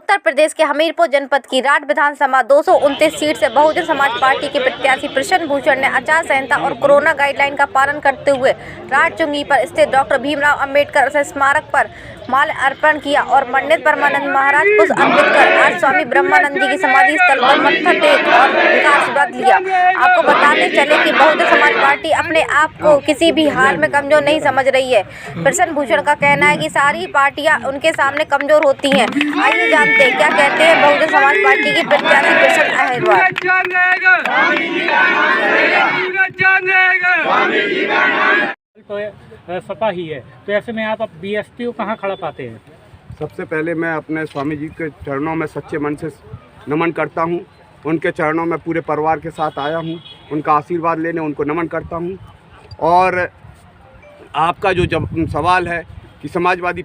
उत्तर प्रदेश के हमीरपुर जनपद की राठ विधानसभा 229 सीट से बहुजन समाज पार्टी के प्रत्याशी प्रसन्न भूषण ने आचार संहिता और कोरोना गाइडलाइन का पालन करते हुए राठ चुंगी पर स्थित डॉक्टर भीमराव अंबेडकर स्मारक पर माल्य अर्पण किया और पंडित परमानंद महाराज पुष्प अर्पित कर आज स्वामी ब्रह्मानंद जी की समाधि स्थल पर मत्था टेक और उनका आशीर्वाद लिया। आपको बताते चले कि बहुजन समाज पार्टी अपने आप को किसी भी हाल में कमजोर नहीं समझ रही है। प्रसन्न भूषण का कहना है कि सारी पार्टियां उनके सामने कमजोर होती हैं। आइए जानते हैं क्या कहते हैं बहुजन समाज पार्टी की प्रत्याशी प्रसन्न अहिरवार। तो सपा ही है, तो ऐसे में आप बीएसपी को कहाँ खड़ा पाते हैं? सबसे पहले मैं अपने स्वामी जी के चरणों में सच्चे मन से नमन करता हूँ। उनके चरणों में पूरे परिवार के साथ आया हूँ, उनका आशीर्वाद लेने उनको नमन करता हूँ। और आपका जो सवाल है कि समाजवादी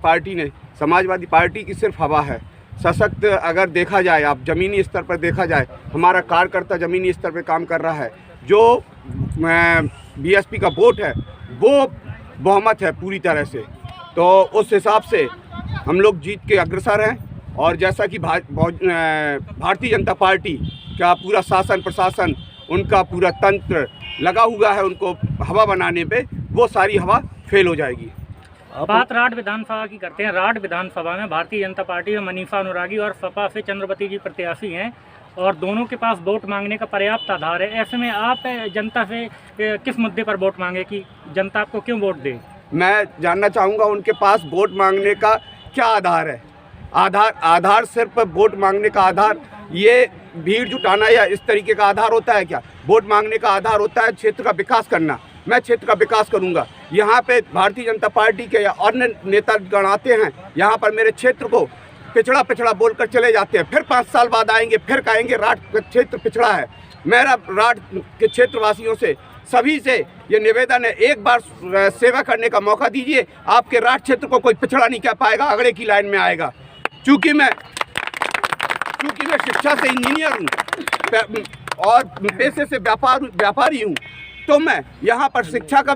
पार्टी की सिर्फ हवा है। सशक्त अगर देखा जाए, आप ज़मीनी स्तर पर देखा जाए, हमारा कार्यकर्ता ज़मीनी स्तर पर काम कर रहा है। जो बीएसपी का वोट है वो बहुमत है पूरी तरह से, तो उस हिसाब से हम लोग जीत के अग्रसर हैं। और जैसा कि भारतीय जनता पार्टी का पूरा शासन प्रशासन, उनका पूरा तंत्र लगा हुआ है उनको हवा बनाने पे, वो सारी हवा फेल हो जाएगी। बात राठ विधानसभा की करते हैं। राठ विधानसभा में भारतीय जनता पार्टी में मनीषा अनुरागी और सपा से चंद्रवती जी प्रत्याशी हैं और दोनों के पास वोट मांगने का पर्याप्त आधार है। ऐसे में आप जनता से किस मुद्दे पर वोट मांगे कि जनता आपको क्यों वोट दे? मैं जानना चाहूँगा उनके पास वोट मांगने का क्या आधार है। आधार सिर्फ वोट मांगने का आधार ये भीड़ जुटाना या इस तरीके का आधार होता है क्या? वोट मांगने का आधार होता है क्षेत्र का विकास करना। मैं क्षेत्र का विकास करूंगा। यहाँ पे भारतीय जनता पार्टी के या अन्य नेतागण आते हैं, यहाँ पर मेरे क्षेत्र को पिछड़ा बोलकर चले जाते हैं, फिर 5 साल बाद आएंगे, फिर कहेंगे राठ का क्षेत्र पिछड़ा है। मेरा राठ के क्षेत्रवासियों से सभी से ये निवेदन है, एक बार सेवा करने का मौका दीजिए। आपके राठ क्षेत्र को कोई पिछड़ा नहीं कह पाएगा, अगले की लाइन में आएगा। चूँकि मैं शिक्षा से इंजीनियर हूँ और पैसे से व्यापारी हूँ, तो मैं यहाँ पर शिक्षा का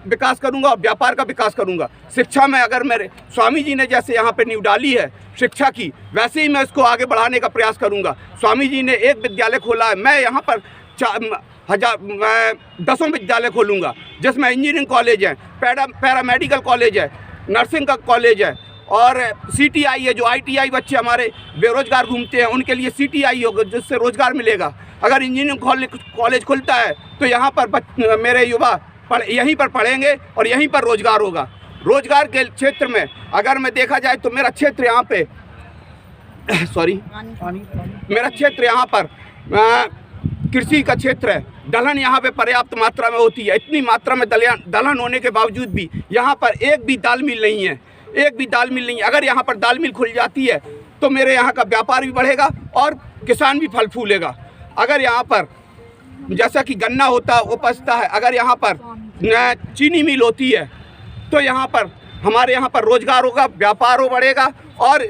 विकास करूंगा और व्यापार का विकास करूंगा। शिक्षा में अगर मेरे स्वामी जी ने जैसे यहाँ पे नींव डाली है शिक्षा की, वैसे ही मैं इसको आगे बढ़ाने का प्रयास करूंगा। स्वामी जी ने एक विद्यालय खोला है, मैं यहाँ पर 10 विद्यालय खोलूंगा, जिसमें इंजीनियरिंग कॉलेज है, पैरामेडिकल कॉलेज है, नर्सिंग का कॉलेज है और CTI है। जो ITI बच्चे हमारे बेरोजगार घूमते हैं उनके लिए CTI होगा, जिससे रोजगार मिलेगा। अगर इंजीनियरिंग कॉलेज खुलता है तो यहाँ पर मेरे युवा यहीं पर पढ़ेंगे और यहीं पर रोजगार होगा। रोजगार के क्षेत्र में अगर मैं देखा जाए तो मेरा क्षेत्र यहाँ पे मेरा क्षेत्र यहाँ पर कृषि का क्षेत्र है। दलहन यहाँ पे पर्याप्त मात्रा में होती है। इतनी मात्रा में दलहन होने के बावजूद भी यहाँ पर एक भी दाल मिल नहीं है। अगर यहाँ पर दाल मिल खुल जाती है तो मेरे यहाँ का व्यापार भी बढ़ेगा और किसान भी फल फूलेगा। अगर यहाँ पर जैसा कि गन्ना होता उपजता है, अगर यहाँ पर चीनी मिल होती है तो यहाँ पर हमारे यहाँ पर रोजगार होगा, व्यापार हो बढ़ेगा और